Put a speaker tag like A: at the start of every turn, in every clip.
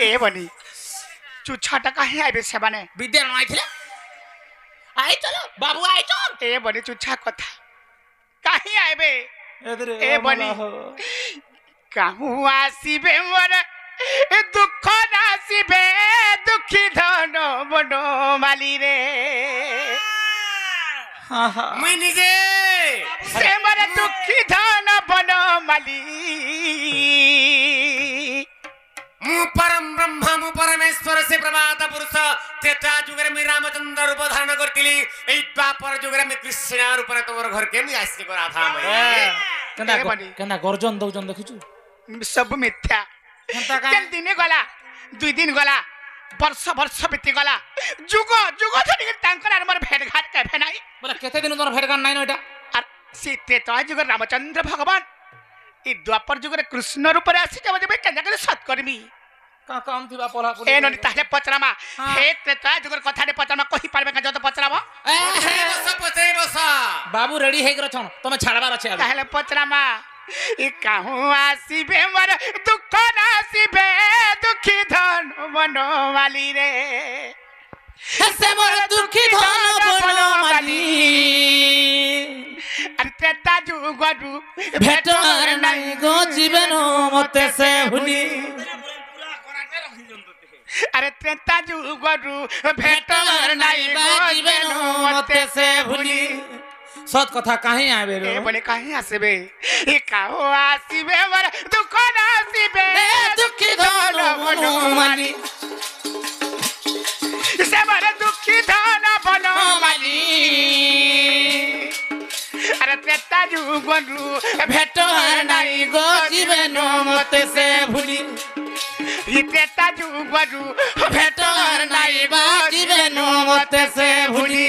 A: ए बनी चुछाटा काहे आइबे सेबाने
B: विद्या आइथिले आई चलो बाबू आई चल
A: ए बनी चुछा कथा काहे आइबे ए बनी काहू आसीबे मोर दुख नासीबे दुखी धन बनो माली रे
B: मुई निजे
A: से मोर दुखी धन बनो माली
B: मु परम ब्रह्म मु परमेश्वर से प्रभात पुरुष तेटा जुगरे मु रामचंद्र रूप धारण करतिली एई द्वापर जुगरे मु कृष्ण रूप रे तोर घर के मु आसी को राधा मैं
C: केना गर्जन दउजन देखिछु
A: सब मिथ्या केन दिने गला 2 दिन गला वर्ष वर्ष बीती गला जुग जुग धरि तांकर हमर भेट घाट के फेनाई
C: बोला केते दिन तोर भेट घाट नै न एटा
A: और सीते तो जुग रामचंद्र भगवान ई द्वापर जुग रे कृष्ण रूप रे आसी जब जब केना करे सत्कर्मी
C: का काम थिबा पला
A: ए ननी ताले पचरामा हे त्रेता जुगर कथा रे पचरामा कहि पारबे का जत पचराबो
B: पचे बस
C: बाबू रेडी हे गरो छन तमे छाड़बार अछि
A: ताले पचरामा ई काहू आसीबे मोर दुख नासीबे दुखी धन बनो वाली रे
C: से मोर दुखी धन बनो माली
A: अरे त्रेता जुगरु
C: भेटर नै गो जीवन मते से भूली
A: अरे त्रेता जुगरु भेटर नै गो जीवन मते से भूली
C: सत कथा काहे आबे रे
A: ए बने काहे आसीबे ए काहू आसीबे मोर दुख नासीबे
C: दुखी धन बनो माली
A: से मोर दुखी धन बनो माली अरे त्रेता जुगरु
C: भेटर नै गो जीवन मते से भूली
A: ई त्रेता जुगरु
C: भेटर नै बा जीवन मते से भूली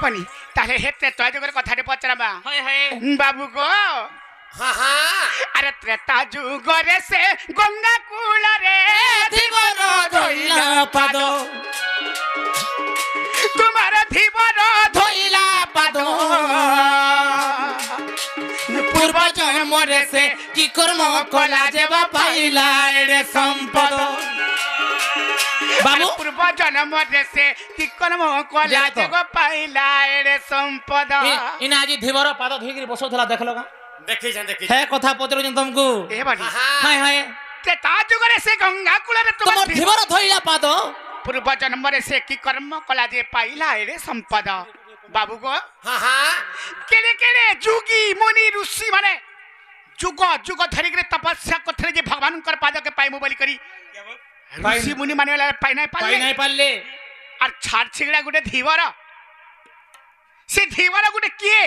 A: बनी ताले हेते तय जुगर कथा रे पचराबा
C: हाय हाय
A: बाबू को
B: हां हां
A: अरे त्रेता जुगरे से गंगा कूल रे
C: धीवर धोइला पाद
A: तुम्हारा धीवर
C: धोइला पाद पूर्व जन्म रे से की कर्म कला जेबा पाइला रे संपद बाबू
A: पूर्व जन्म रे से की कर्म कला जेबा पाइला रे संपद
C: इना आज धीवर पाद धोइकरी बसोथला देखलो का
B: देखि
C: हे कथा पत्र जन तुमको
A: ए बनी
C: हाय हाय
A: त्रेता जुगरे से गंगा कूल रे
C: तुम धीवर धोइला पाद
A: पूर्व जन्म रे से की कर्म कला जे पाइला रे संपद बाबू को
B: हां हां
A: केले केले जुगी मुनि ऋषि माने जुग जुग धरि के तपस्या करथले जे भगवान कर पाद के पाइमु बोली करी ऋषि मुनि माने वाला पाइ नहीं पाले और छाड़ छिगड़ा गुटे धीवर से धीवर गुटे किए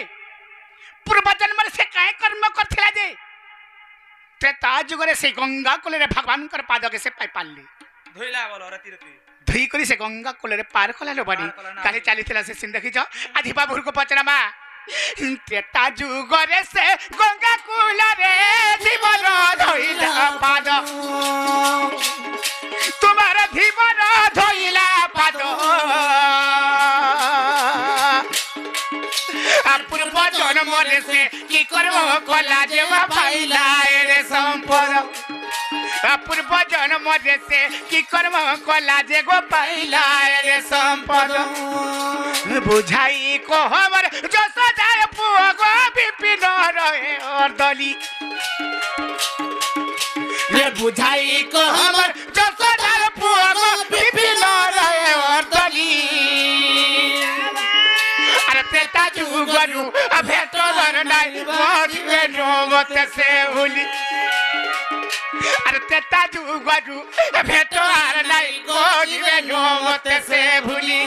A: पूर्व जन्म से काहे कर्म करथला जे त्रेता जुग रे से गंगा कूल रे भगवान कर पाद के से पाइ पाले
B: धोइला बोल रति रति
A: धई करी से गंगा कूल रे पार कला लो बनी काले चालीथला से सिन देखि छ आधी बाबूर को पचरामा त्रेता जुग रे से गंगा कूल रे धीवर धोइला पाद तुम्हारा धीवर धोइला पाद पूर्व जन्म रे से की कर्म कला जेवा पाइला रे संपद पूर्व जन्म रे से की कर्म कला जे गो पाइला रे संपद बुझाई को हमर जसोदार पुआ गो विपिन रहे और दली रे बुझाई को हमर जसोदार पुआ गो विपिन रहे और दली अरे त्रेता जुगरु भेटर नै मोरे नोमते से भूली अरे त्रेता जुगरु भेटर नै मोरे नोमते से भूली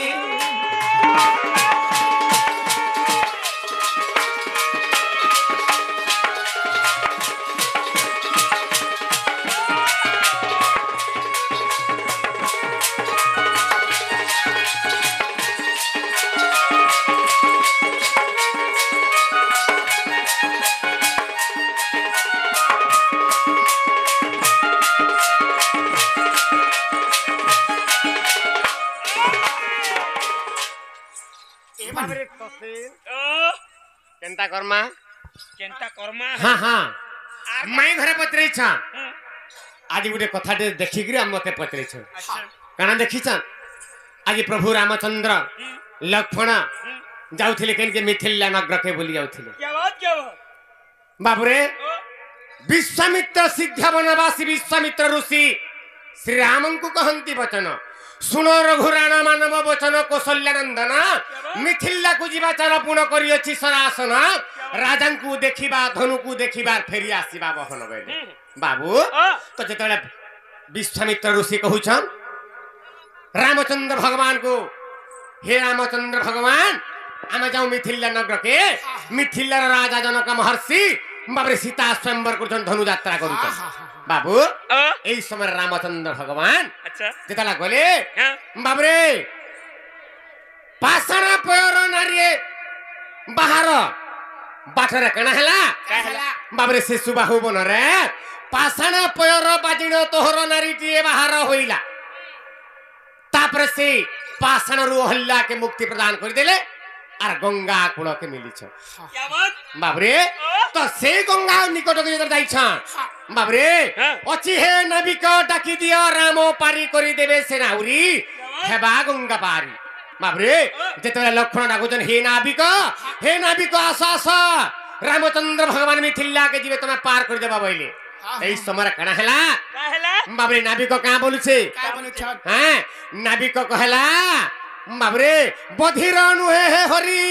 B: केनता कर्मा
C: केनता कर्मा
B: हाँ हाँ मैं घरे पचरे छा आज गुटे कथा दे देखि गिरे मते पचरे छ
C: अच्छा
B: काना देखि छ आज प्रभु रामचंद्र लक्ष्मण जाउथिले केन के मिथिला नगर के बोली जाउथिले
C: क्या बात
B: बाबुरे विश्वामित्र सिद्ध वनवासी विश्वामित्र ऋषि श्री राम को कहंती वचन सुन रघुराण मानव वचन कौशल्यानंदन मिथिला को जीवा चार पूर्ण करियछि सरासन राजा को देखिबा धनु को देखिबा फेरी आसीबा बहन गइले बाबू तो जेतले विश्वामित्र ऋषि कहउछन रामचंद्र भगवान को हे रामचंद्र भगवान आम जाऊ मिथिला नगर के मिथिला राजा जनक महर्षि बाबरे सीता स्वयंवर कर धनु यात्रा करू बाबू ए समय रामचंद्र भगवान
C: अच्छा
B: जेतला गले बाबरे पाषाण पयर नारी बाहर बाटरे कणा हला बाबरे से सुबाहु बन रे पाषाण पयर बाजिण तोहर नारी टी बाहर होइला तापर से पाषाण रु हल्ला के मुक्ति प्रदान कर देले आर गंगा कूल के मिली
C: क्या बात
B: बाबरे तो से गंगा निकट के जतर जाई छ बाबरे अछि हे नाविक डाकी दियो राम पारी करी देबे से नाउरी हेबा गंगा पारी बाबरे जेतले लक्ष्मण डाकुचन हे नाविक आस आस रामचंद्र भगवान मिथिला के जीवे तमे पार कर देबा बइले एई समय कणा हला बाबरे नाविक का बोलु छे हां नाविक कहला बाबरे बधिर नुहे हे हरि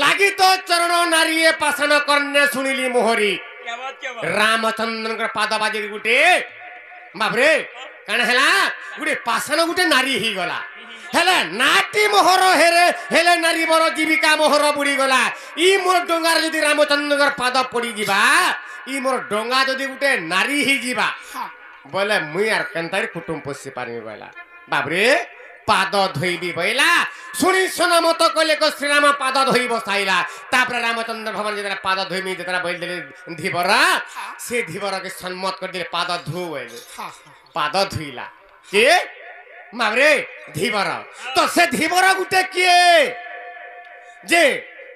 B: लागी तो चरण नारी पाषाण करने सुनिली मोहरी
C: क्या बात
B: रामचंद्र के पाद बाजी गुटे बाबरे कण हला गुटे पाषाण गुटे नारी ही गला हेले नाटी मोहर हेरे हेले नारी बर जीविका मोहर बुड़ी गला ई मोर डोंगार जदी रामचंद्र के पाद पड़ी जीवा ई मोर डोंगा जदी गुटे नारी ही जीवा बोले मुई यार कंतारी कुटुंब पोषि पारी गला बाबरे पाद धोइबी बैला सुनी सुन मत कले को श्री राम पाद धोइ बसाइला तापर रामचंद्र भगवान जेतरा पाद धोइमी जेतरा बैल देले धीवर से धीवर के सम्मत कर देले पाद धो बैले पाद धोइला के मारे धीवर तो से धीवर गुटे के जे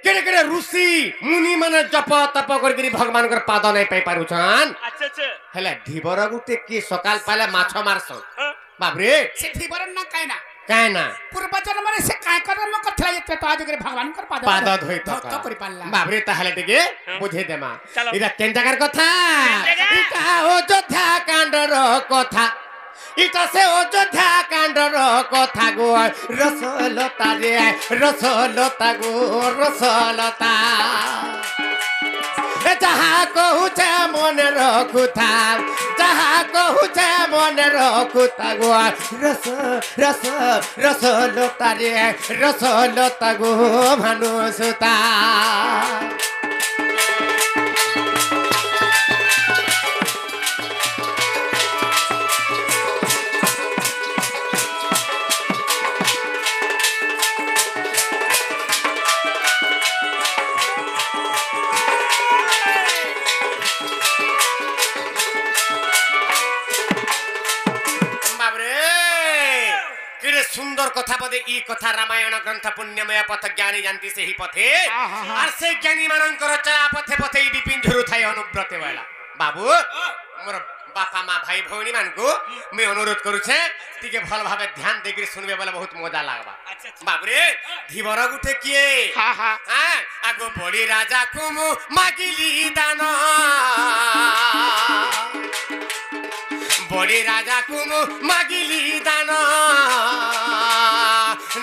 B: केरे केरे ऋषि मुनि माने जप तप करके भगवान कर पाद नै पाइ पारुछन
C: अच्छा अच्छा
B: हेला धीवर गुटे के सकाल पाले माछ मारस बाबरे
A: से धीवर ना
B: कायना
A: पूर्व जन्म रे से काय कर्म करथला जे तो आज के भगवान कर
B: पाद धोइ
A: तो करि पाल्ला
B: बाबरे ताहले टिके बुझे देमा
C: चलो।
B: इदा केन जगार कथा इटा अयोध्या कांडर कथा इटा से अयोध्या कांडर कथा गो रसलता रे रसलता गो रसलता जहाँ कहूचे मन रखुथा जहाँ कहूचे मन रखुथा गो रस रस रसलता रे रसलता गो भानुसुता सुंदर कथा पदे ई कथा रामायण ग्रंथ पुण्यमय पथ ज्ञानी जानती से ही पथे और से ज्ञानी मानकर चला पथे पथे ई विपिन झुरु थाई अनुव्रत वाला बाबू मोर बापा मां भाई भौणी मान को मैं अनुरोध करू छे तिके भल भाबे ध्यान देकरी सुनबे वाला बहुत मजा लागबा बाबू रे धीवर गुटे किए
A: हां हां
B: आगो बड़ी राजा कुमु मागिली दान बड़ी राजा कुमु मागिली दान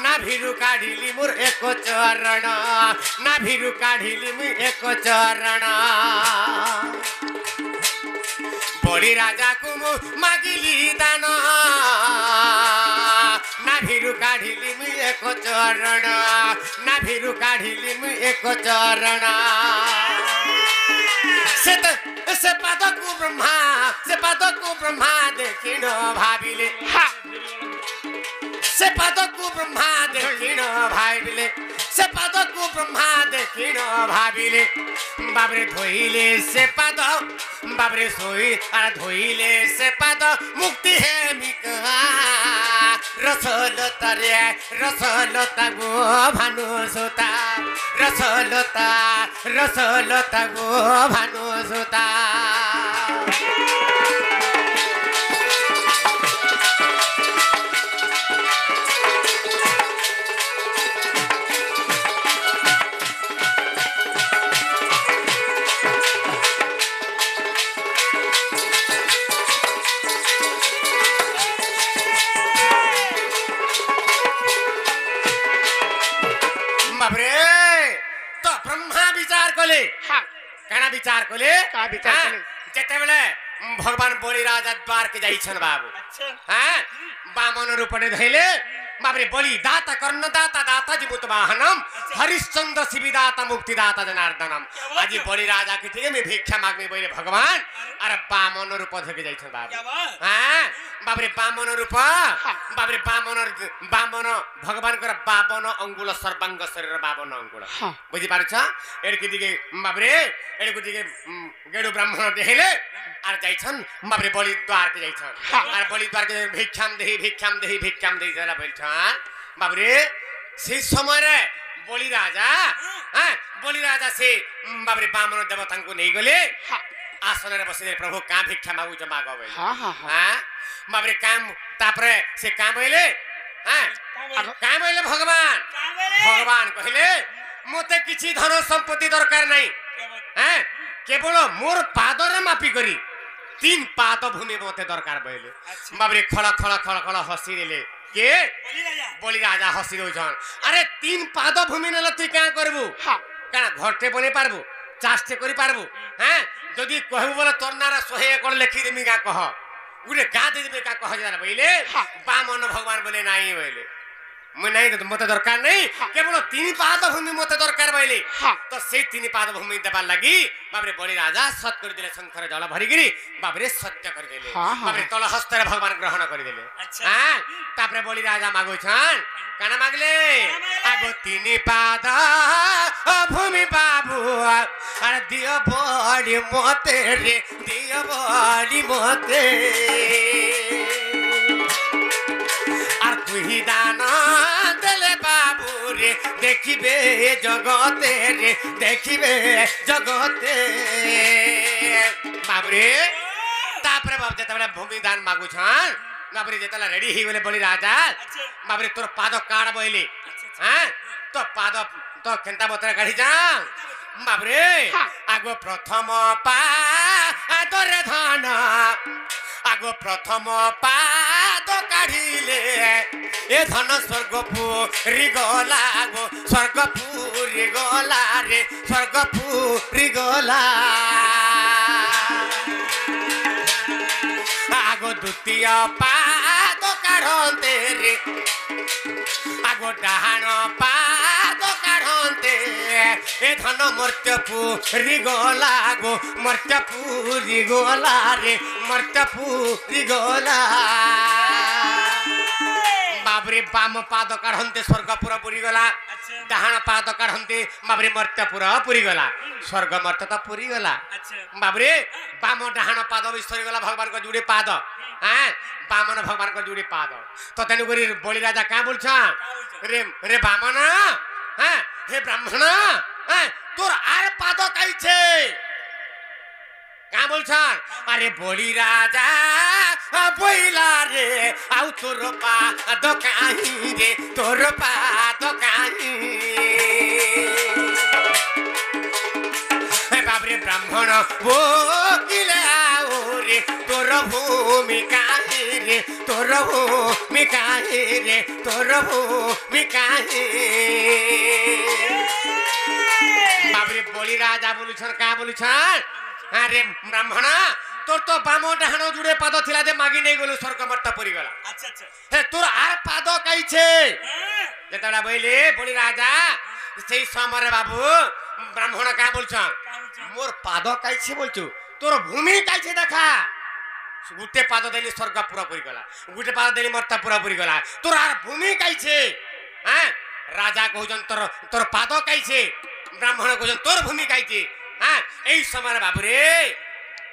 B: ना भिरु काढिली मोर एक चरण ना भिरु काढिली मु एक चरण बड़ी राजा कुमु मागिली दान ना भिरु काढिली मु एक चरण ना भिरु काढिली मु एक चरण से पादको ब्रह्मा देखिन भाबिले से पादको ब्रह्मा देखिन भाबिले से पादको ब्रह्मा देखिन भाबिले बाबरे धोइले से पाद बाबरे सोई आ धोइले से पाद मुक्ति हे मिका रसलता रे रसलता गो भानु सुता रसलता गो भानु सुता तो ब्रह्मा विचार कले काना विचार कले जेते बेले भगवान बलि राजा द्वार के जाइछन बाबू हां बामन रूपले धैले बाबरे बलि दाता कर्णदाता दाता जीवत वाहनम हरिश्चंद्र शिविदाता मुक्तिदाता जनार्दनम आज बलि राजा के थे में भिक्षा मांगने बोले भगवान अरे बामन रूप धके जाइछन बाबू हां बाबरे बामन रूप बाबरे बामन भगवान कर 52 अंगुल सर्वांग शरीर 52 अंगुल बुझी पारछ एडकी दिगे बाबरे एडकी दिगे गेडु ब्राह्मण देखेले आर जाइछन बाबरे बलि द्वार के जाइछन आर बलि द्वार के भिक्षाम देही जरा बोलछन बाबरे से समय रे बलि राजा से बाबरे बामन देवता को नहीं गले आसन रे बसिले प्रभु का भिक्षा मागु छ मागो बोले हां बाबरे काम तापरे से काम बोले हां काम बोले भगवान कहले मते किछि धन संपत्ति दरकार नहीं हां केवल मोर पादर मापी करी 3 पाद भूमि मते दरकार बोले बाबरे खळ हसी देले के बलि राजा हसी रोजन अरे 3 पाद भूमि नले तू का करबू काना घरटे बने पारबू चाष्टे करि पारबू हैं जदी कहबू बोले तोर नारा 100 एकड़ लिखि देमी का कह गुरे गा दे देबे का कह जरा बोले बामन भगवान बोले नाही बोले मैं नहीं तो मते दरकार नहीं केवल 3 पाद भूमि मते दरकार बोले तो से 3 पाद भूमि देबा लगी बाबरे बलि राजा सत कर देले शंकर जल भरी गिरी बाबरे सत्य कर देले बाबरे तल हस्तर भगवान ग्रहण कर देले हां तापरे बलि राजा मागो छन काना मागले आगो 3 पाद भूमि बाबू अरे दियो बलि मते रे दियो बलि मते आर तू ही दाना देले बाबू रे देखिबे जगते रे देखिबे जगते बाबरे तापरे बाब जेतबेले भूमि दान मागु छन बाबरे जेतला रेडी ही बोले बलि राजा बाबरे तोर पाद काड बोइले हां तो पाद तो केनता बतरा काढी जा बाबरे आगो प्रथम तोरे धन आगो प्रथम पाद काढिले ए धन स्वर्गपुरी गला गो स्वर्गपुरी गला रे स्वर्गपुरी गला आगो द्वितीय पाद काढन्ते रे आगो डाहाण पाद काढन्ते ए धन मर्त्यपुरी गला गो मर्त्यपुरी गला रे मर्त्यपुरी गला बाबरे बाम पाद काढन्ते स्वर्गपुर पुरी गला डाहाण पाद काढन्ते बाबरे मर्त्यपुर पुरी गला स्वर्ग मर्त्य त पुरी गला बाबरे बाम डाहाण पाद विसरी गला भगवान को जुड़े पाद हां बामन भगवान को जुड़े पाद तो तेनु करी बलि राजा का बोलछ रे रे बामन हां हे ब्राह्मण हां तोर आर पाद काई छे का बोलछ अरे बलि राजा बोइला रे आउ तोर पाद काई रे तोर पाद काई हे बाबरे ब्राह्मण वो किले आओ रे तोर भूमि काई रे तोर भूमि काई रे तोर भूमि काई बाबरे बलि राजा बोलुछन का बोलुछन अरे ब्राह्मण तोर तो बामो डाहाण जुड़े पाद थिला दे मागी नै गलु स्वर्ग मर्त्य पुरी गला अच्छा हे तोर आर पाद काई छे जेतडा बोइले बलि राजा सेई समय बाबू ब्राह्मण का बोलछन मोर पाद काई छे बोलछु तोर भूमि काई छे देखा गुटे पाद देली स्वर्ग पूरा पुरी गला गुटे पाद देली मर्त्य पूरा पुरी गला तोर आर भूमि काई छे हां राजा कहजन तोर तोर पाद काई छे ब्राह्मण कहजन तोर भूमि काई छे हां एई समय बाबू रे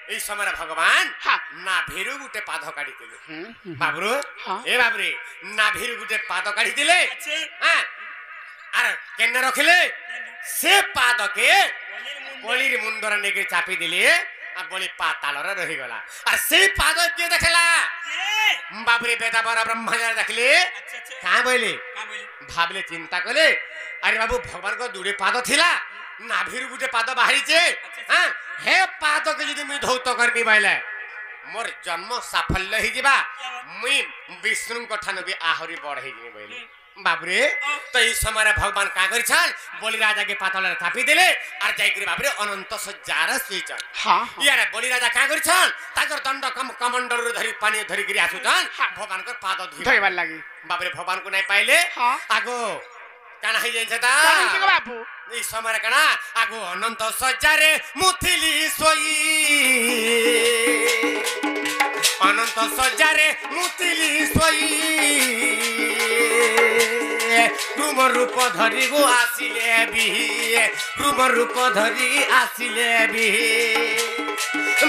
B: এই সময় ভগবান
A: হ্যাঁ।
B: নাভিরু গুটে পাদ কাটি দিলে
A: হুম
B: বাবুরু
A: হ্যাঁ।
B: এ বাবুরে নাভিরু গুটে পাদ কাটি দিলে হ্যাঁ আর কেন রখিলে সে পাদকে বলির মুন্ডরে নেগে চাপি দিলে আর বলি পাতালরে রহিগলা আর সেই পাদ কে দেখলা বাবুরে বেদাবর ব্রহ্মচারী দেখলে কাঁ বইলে ভাবলে চিন্তা কলে আরে বাবু ভগবান কো দুড়ে পাদ থিলা নাভির গুটে পাদ বাহারিছে হ্যাঁ হে পাদকে যদি মুই ধৌত করবি বইলে মোর জন্ম সাফল্য হই যাবা মুই বিষ্ণুଙ୍କ ঠানু বি আহরি বড় হই যাবে বইলে বাবুরে তো এই সময় ভগবান কা করিছান বলি রাজাকে পাতালরে চাপি দিলে আর যাই করে বাবুরে অনন্ত সজ্জার শুইছান
A: হ্যাঁ
B: ইয়ারে বলি রাজা কা করিছান তাকর দণ্ড কমণ্ডল ধরি পানি ধরি গিরি আসুছান ভগবানଙ୍କ পাদ
A: ধইবার লাগি
B: বাবুরে ভগবানଙ୍କୁ নাই পাইলে
A: হ্যাঁ।
B: আগো কানা হই যাইছে তা
A: কাহিনী গো বাবু
B: এই সময় কানা আগো অনন্ত সজ্জারে মুথিলি সই অনন্ত সজ্জারে মুথিলি সই রূপ রূপ ধরি গো আসিলে বি রূপ রূপ ধরি আসিলে বি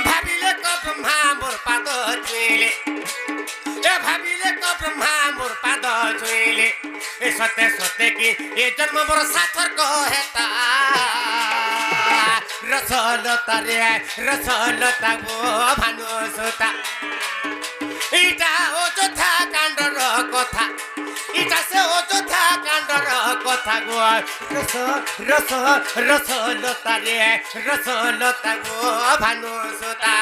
B: ভাবিলে ক ব্রহ্মা মোর পাদ ছুঁইলে এ ভাবিলে ক ব্রহ্মা মোর পাদ ছুঁইলে এ সতে সতে কি এ জন্ম মোর সার্থক হেতা রসলতা রে রসলতা গো ভানু সুতা ইটা অযোধ্যা কাণ্ডর কথা ইটা সে অযোধ্যা কাণ্ডর কথা গো রস রস রসলতা রে রসলতা গো ভানু সুতা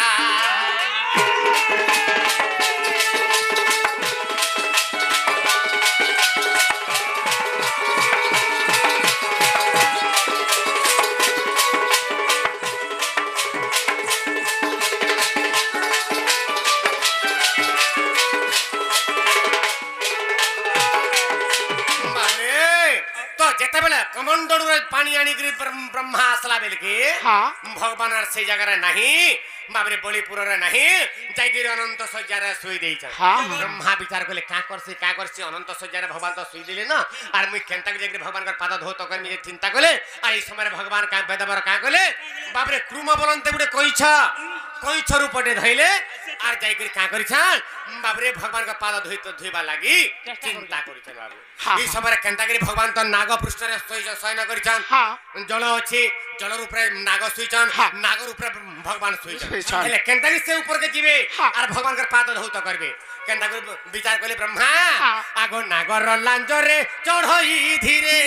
B: যেতেবেলে কমণ্ডল পানি আনিকি ব্রহ্মা আসলা বেলকি
A: হ্যাঁ
B: ভগবান আর সেই জায়গায় নাহি বাবরে বলিপুরে নাহি যাইকি অনন্ত সজ্জারে শুই দিয়েছে
A: হ্যাঁ।
B: ব্রহ্মা বিচার করলে কা করছি অনন্ত সজ্জারে ভগবান তো শুই দিলে না আর মুই কেনটাকে যাইকি ভগবানকার পাদ ধৌত করে নিজে চিন্তা করলে আর এই সময় ভগবান কা বেদাবর কা করলে বাবরে ক্রুম বলন্তে গুটে কইছ কইছ রূপটে ধইলে আর যাইকি কা করিছান বাবরে ভগবানকার পাদ ধুইবা লাগি চিন্তা করিছান বাবু এই সময় কেনটাকে ভগবান তো নাগ পৃষ্ঠরে শয়ন করিছান
A: হ্যাঁ
B: জল ଅଛି জলের উপরে নাগ শুইছন নাগর উপরে ভগবান শুইছন হেলে কেনটাকি সে উপরকে যাবে আর ভগবানকার পাদ ধৌত করবে কেনটাকি বিচার করলে ব্রহ্মা আগো নাগর লাঞ্জরে চড়ই ধীরে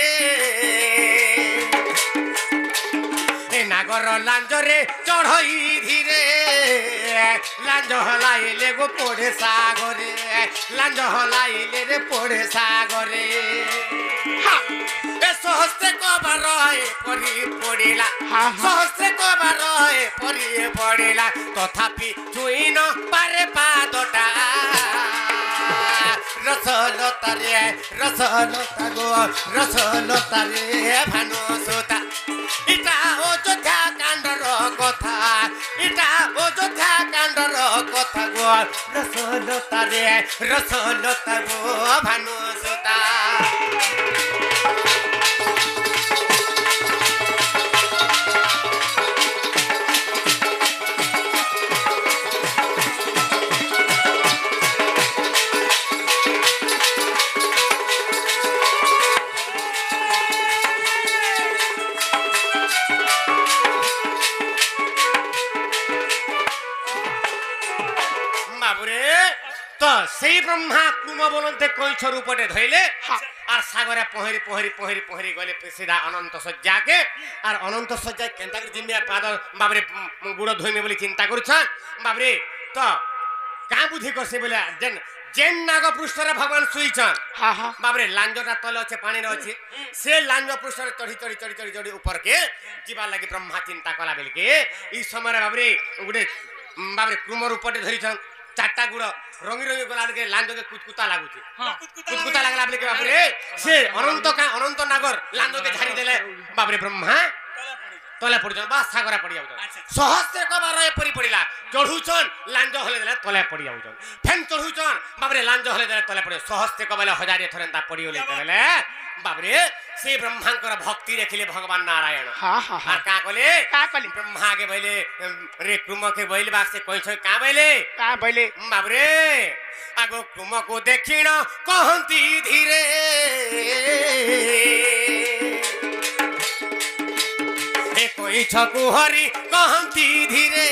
B: এ নাগর লাঞ্জরে চড়ই ধীরে লাঞ্জ হলাইলে গো পড়ে সাগরে লাঞ্জ হলাইলে রে পড়ে সাগরে সহস্রে কবার পরি পড়িলা সহস্রে কবার পরি পড়িলা তথাপি ছুঁই ন পারে পাদটা রসলতা রে রসলতা গো রসলতা রে ভানু সুতা ইটা অযোধ্যা কাণ্ডর কথা ইটা অযোধ্যা কাণ্ডর কথা গো রসলতা রে রসলতা গো ভানু সুতা সেই ব্রহ্মা কুম বলতে কৈছ রূপটে ধইলে আর সাগরে পহরি পহরি পহরি পহরি গলে সিধা অনন্ত সজ্জাকে আর অনন্ত সজ্জায় কেনটাকে জিমিয়া পাদ বাবরে গুড় ধইমে বলে চিন্তা করছন বাবরে তো কা বুদ্ধি করছে বলে যেন যেন নাগ পৃষ্ঠরে ভগবান শুইছন বাবরে লাঞ্জটা তলে আছে পানির আছে সে লাঞ্জ পৃষ্ঠরে চড়ি চড়ি চড়ি চড়ি চড়ি উপরকে ଯିବା লাগি ব্রহ্মা চিন্তা কলা বেলকে এই সময় বাবরে গুড়ে বাবরে কুমর উপরে ধরিছন চারটা গুড় রঙি রঙি গলা কে লাঞ্জকে কুতকুতা লাগুছে কুতকুতা লাগলা বলে বাবরে সে অনন্ত নাগর লাঞ্জকে ঝাড়ি দেলে বাবরে ব্রহ্মা तले पड़ुछन बा सागरा पड़ी जाउछन सहस्त्र कबार एपरी पड़िला चढ़ुछन लांज हले देले तले पड़ी जाउछन फेन चढ़ुछन बाबरे लांज हले देले तले पड़ी सहस्त्र कबाले हजारे थरंता पड़ी होले देले बाबरे से ब्रह्मांकर भक्ति देखिले भगवान नारायण
A: हाँ हाँ
B: आ का कले ब्रह्मा के बैले रे कुम के बैल बाग से कोइ छ का बैले बाबरे आगो कुम को देखिण कहंती धीरे ए कोइ छकु हरि कहंती धीरे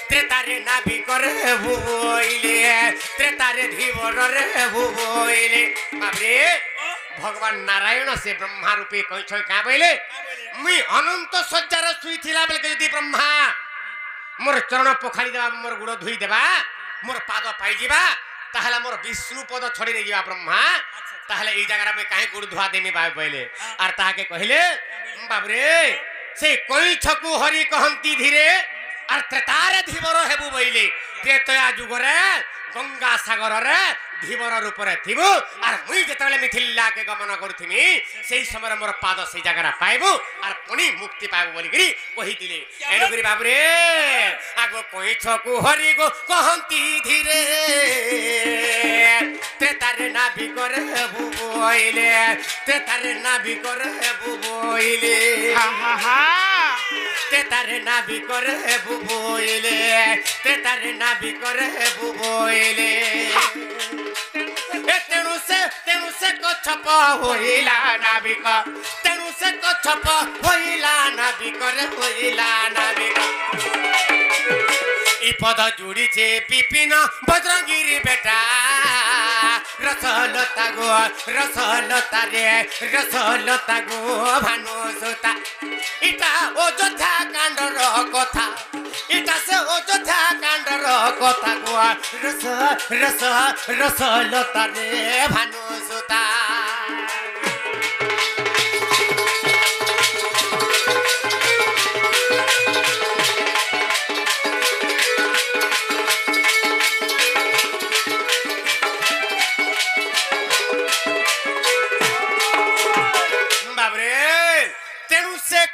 B: त्रेतारे नाभि करे भुइले त्रेतारे धीवर रे भुइले बाबरे भगवान नारायण से ब्रह्मा रूपे कहि छ का बैले मुई अनंत सज्जार सुई थिला बेले यदि ब्रह्मा मोर चरण पोखाली देबा मोर गुड़ धुई देबा मोर पाद पाई जीवा ताहला मोर विष्णु पद छड़ी दे जीवा ब्रह्मा ताहले ई जगह में काहे गुड़ धुआ देमी बा बैले आर ताहा के कहिले बाबरे से कोइ छकु हरि कहंती धीरे are त्रेतारे Dhiwar हेबु ballet त्रेतया जुगरे Ganga Sagar रे धीवर रूप रे थिबु आर मुई जेतले मिथिला के गमन करथिमी सेही समय मोर पाद से जगह पाइबु आर पुनी मुक्ति पाइबु बोली करी कहि दिले एनु करी बाबू रे आगो कोइ छकु हरि गो कहंती धीरे त्रेतारे नाभि करे बुबोइले त्रेतारे नाभि करे बुबोइले
A: हा हा हा
B: त्रेतारे नाभि करे बुबोइले त्रेतारे नाभि करे बुबोइले तेनु से कछप होइला नाभिक तेनु से कछप होइला नाभिक रे होइला नाभिक ई पद जुड़ी छे विपिन बजरंगीरी बेटा रसलता गो भानु सुता इटा अयोध्या कांडर कथा इटा से अयोध्या कांडर कथा गो रसलता रे भानु सुता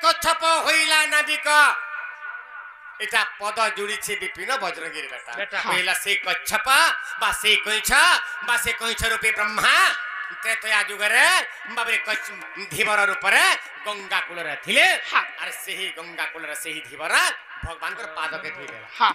B: कछप होइला नाविक एटा पद जुड़ी छे विपिन बजरंगीर बेटा पहिला से कछप बा से कइछ रूपे ब्रह्मा त्रेतया जुगरे बाबरे धीवर रूप रे गंगा कूल रे थिले आर सेही गंगा कूल रे सेही धीवर भगवान कर पाद के धुई देला